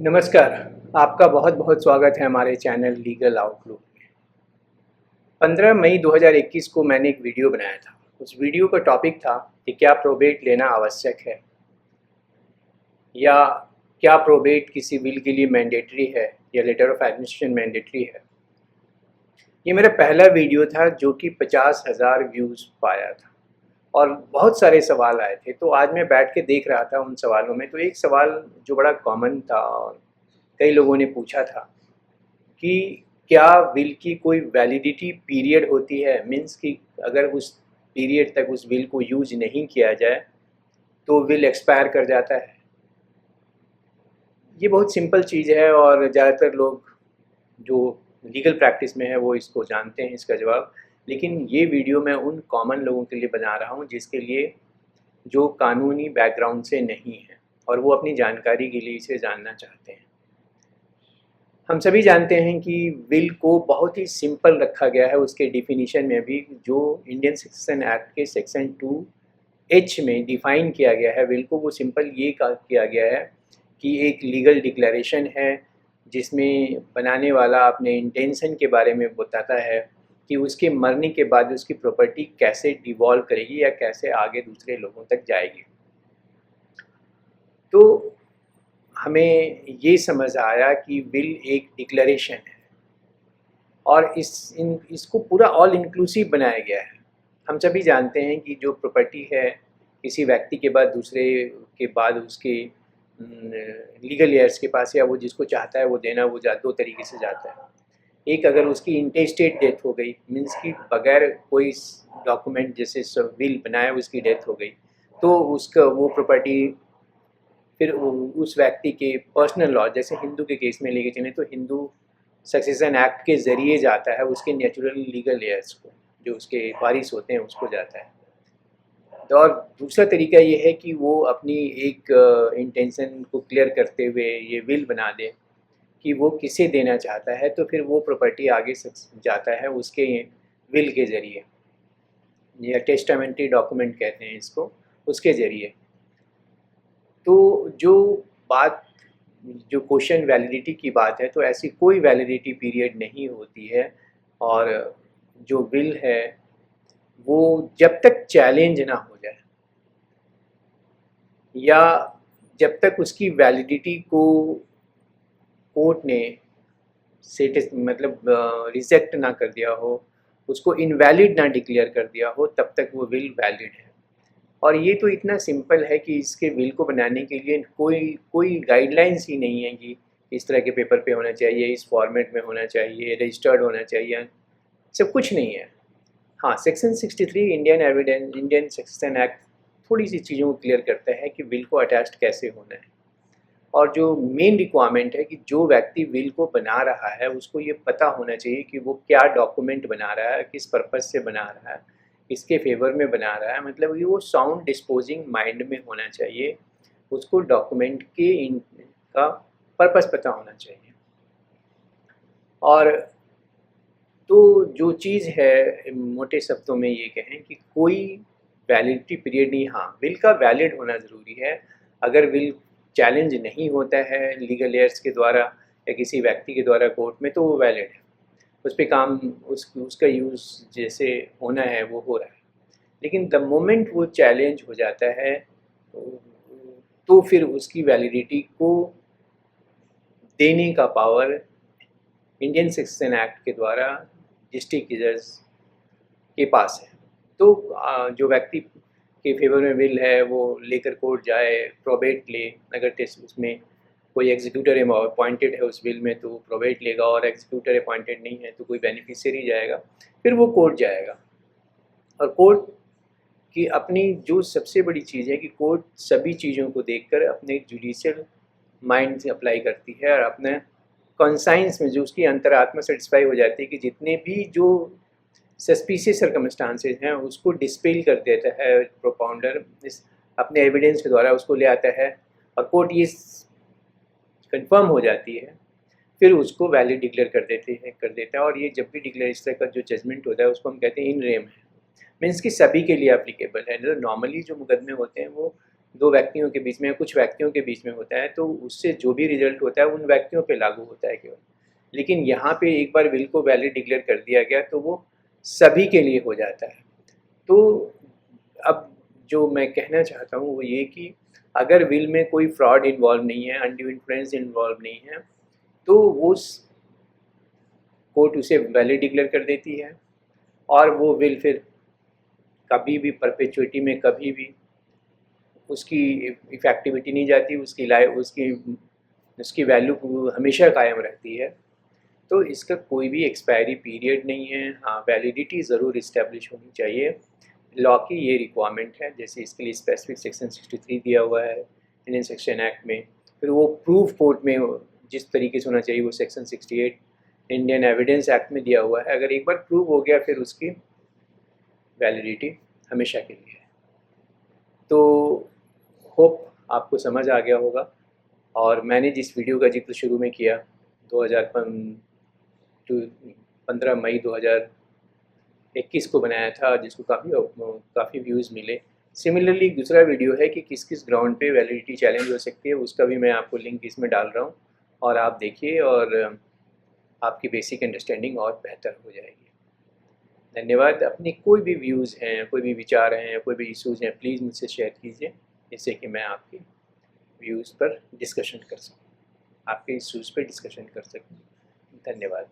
नमस्कार, आपका बहुत बहुत स्वागत है हमारे चैनल लीगल आउटलुक में। 15 मई 2021 को मैंने एक वीडियो बनाया था। उस वीडियो का टॉपिक था कि क्या प्रोबेट लेना आवश्यक है या क्या प्रोबेट किसी विल के लिए मैंडेटरी है या लेटर ऑफ एडमिनिस्ट्रेशन मैंडेटरी है। ये मेरा पहला वीडियो था जो कि 50,000 व्यूज़ पाया था और बहुत सारे सवाल आए थे। तो आज मैं बैठ के देख रहा था उन सवालों में, तो एक सवाल जो बड़ा कॉमन था और कई लोगों ने पूछा था कि क्या विल की कोई वैलिडिटी पीरियड होती है। मीन्स कि अगर उस पीरियड तक उस विल को यूज नहीं किया जाए तो विल एक्सपायर कर जाता है। ये बहुत सिंपल चीज़ है और ज़्यादातर लोग जो लीगल प्रैक्टिस में है वो इसको जानते हैं इसका जवाब। लेकिन ये वीडियो मैं उन कॉमन लोगों के लिए बना रहा हूँ जिसके लिए जो कानूनी बैकग्राउंड से नहीं है और वो अपनी जानकारी के लिए इसे जानना चाहते हैं। हम सभी जानते हैं कि विल को बहुत ही सिंपल रखा गया है। उसके डिफिनीशन में भी जो इंडियन सक्सेशन एक्ट के सेक्शन 2H में डिफ़ाइन किया गया है विल को, वो सिंपल ये किया गया है कि एक लीगल डिक्लेरेशन है जिसमें बनाने वाला अपने इंटेंशन के बारे में बताता है कि उसके मरने के बाद उसकी प्रॉपर्टी कैसे डिवॉल्व करेगी या कैसे आगे दूसरे लोगों तक जाएगी। तो हमें ये समझ आया कि विल एक डिक्लेरेशन है और इसको पूरा ऑल इंक्लूसिव बनाया गया है। हम सभी जानते हैं कि जो प्रॉपर्टी है किसी व्यक्ति के बाद दूसरे के बाद उसके लीगल हेयर्स के पास या वो जिसको चाहता है वो देना, वो दो तरीके से जाता है। एक, अगर उसकी इंटेस्टेट डेथ हो गई, मीन्स कि बगैर कोई डॉक्यूमेंट जैसे विल बनाया उसकी डेथ हो गई, तो उसका वो प्रॉपर्टी फिर उस व्यक्ति के पर्सनल लॉ, जैसे हिंदू के केस में लेके चलें तो हिंदू सक्सेशन एक्ट के ज़रिए जाता है उसके नेचुरल लीगल हेयर्स को, जो उसके वारिस होते हैं उसको जाता है। और दूसरा तरीका ये है कि वो अपनी एक इंटेंशन को क्लियर करते हुए ये विल बना दे कि वो किसे देना चाहता है, तो फिर वो प्रॉपर्टी आगे जाता है उसके विल के ज़रिए या टेस्टामेंट्री डॉक्यूमेंट कहते हैं इसको, उसके ज़रिए। तो जो क्वेश्चन वैलिडिटी की बात है, तो ऐसी कोई वैलिडिटी पीरियड नहीं होती है और जो विल है वो जब तक चैलेंज ना हो जाए या जब तक उसकी वैलिडिटी को कोर्ट ने रिजेक्ट ना कर दिया हो, उसको इनवैलिड ना डिक्लेयर कर दिया हो, तब तक वो विल वैलिड है। और ये तो इतना सिंपल है कि इसके विल को बनाने के लिए कोई गाइडलाइंस ही नहीं है कि इस तरह के पेपर पे होना चाहिए, इस फॉर्मेट में होना चाहिए, रजिस्टर्ड होना चाहिए, सब कुछ नहीं है। हाँ, सेक्शन 63 इंडियन सक्सेशन एक्ट थोड़ी सी चीज़ों को क्लियर करता है कि विल को अटैच्ड कैसे होना है। और जो मेन रिक्वायरमेंट है कि जो व्यक्ति विल को बना रहा है उसको ये पता होना चाहिए कि वो क्या डॉक्यूमेंट बना रहा है, किस पर्पज़ से बना रहा है, किसके फेवर में बना रहा है। मतलब ये वो साउंड डिस्पोजिंग माइंड में होना चाहिए, उसको डॉक्यूमेंट के का पर्पज़ पता होना चाहिए। और तो जो चीज़ है मोटे शब्दों में ये कहें कि कोई वैलिडिटी पीरियड नहीं। हाँ, विल का वैलिड होना ज़रूरी है। अगर विल चैलेंज नहीं होता है लीगल हेयर्स के द्वारा या किसी व्यक्ति के द्वारा कोर्ट में, तो वो वैलिड है, उस पर काम उसका यूज़ जैसे होना है वो हो रहा है। लेकिन द मोमेंट वो चैलेंज हो जाता है तो फिर उसकी वैलिडिटी को देने का पावर इंडियन सक्सेशन एक्ट के द्वारा डिस्ट्रिक्ट जज के पास है। तो जो व्यक्ति के फेवर में विल है वो लेकर कोर्ट जाए, प्रोबेट ले, अगर टेस्ट उसमें कोई एग्जीक्यूटर अपॉइंटेड है उस विल में तो प्रोबेट लेगा, और एग्जीक्यूटर अपॉइंटेड नहीं है तो कोई बेनिफिशियरी जाएगा, फिर वो कोर्ट जाएगा। और कोर्ट की अपनी जो सबसे बड़ी चीज़ है कि कोर्ट सभी चीज़ों को देखकर अपने जुडिशियल माइंड से अप्लाई करती है और अपने कॉन्साइंस में जो उसकी अंतरात्मा सेटिस्फाई हो जाती है कि जितने भी जो सस्पिशियस सर्कमस्टांसेस हैं उसको डिस्पेल कर देता है प्रोपाउंडर, इस अपने एविडेंस के द्वारा उसको ले आता है और कोर्ट ये कंफर्म हो जाती है, फिर उसको वैलिड डिक्लेयर कर देता है। और ये जब भी डिक्लेयर इस तरह का जो जजमेंट होता है उसको हम कहते हैं इन रेम है, मीन्स कि सभी के लिए एप्लीकेबल है। जो नॉर्मली जो मुकदमे होते हैं वो दो व्यक्तियों के बीच में, कुछ व्यक्तियों के बीच में होता है, तो उससे जो भी रिजल्ट होता है उन व्यक्तियों पे लागू होता है केवल। लेकिन यहाँ पे एक बार विल को वैलिड डिक्लेयर कर दिया गया तो वो सभी के लिए हो जाता है। तो अब जो मैं कहना चाहता हूँ वो ये कि अगर विल में कोई फ्रॉड इन्वॉल्व नहीं है, अनड्यू इन्फ्लुएंस इन्वॉल्व नहीं है, तो उस कोर्ट उसे वैलिड डिक्लेयर कर देती है और वो विल फिर कभी भी परपेचुइटी में कभी भी उसकी इफेक्टिविटी नहीं जाती, उसकी लाइफ उसकी वैल्यू हमेशा कायम रहती है। तो इसका कोई भी एक्सपायरी पीरियड नहीं है। हाँ, वैलिडिटी ज़रूर इस्टेब्लिश होनी चाहिए। लॉ की ये रिक्वायरमेंट है। जैसे इसके लिए स्पेसिफिक सेक्शन 63 दिया हुआ है इंडियन सेक्शन एक्ट में। फिर वो प्रूफ कोर्ट में जिस तरीके से होना चाहिए वो सेक्शन 68 इंडियन एविडेंस एक्ट में दिया हुआ है। अगर एक बार प्रूव हो गया फिर उसकी वैलिडिटी हमेशा के लिए है। तो होप आपको समझ आ गया होगा। और मैंने जिस वीडियो का जिक्र शुरू में किया 15 मई 2021 को बनाया था, जिसको काफ़ी व्यूज़ मिले। सिमिलरली दूसरा वीडियो है कि किस किस ग्राउंड पे वैलिडिटी चैलेंज हो सकती है, उसका भी मैं आपको लिंक इसमें डाल रहा हूँ और आप देखिए और आपकी बेसिक अंडरस्टैंडिंग और बेहतर हो जाएगी। धन्यवाद। अपनी कोई भी व्यूज़ हैं, कोई भी विचार हैं, कोई भी इशूज़ हैं, प्लीज़ मुझसे शेयर कीजिए, जिससे कि मैं आपकी व्यूज़ पर डिस्कशन कर सकूँ, आपके इशूज़ पर डिस्कशन कर सकूँ। धन्यवाद।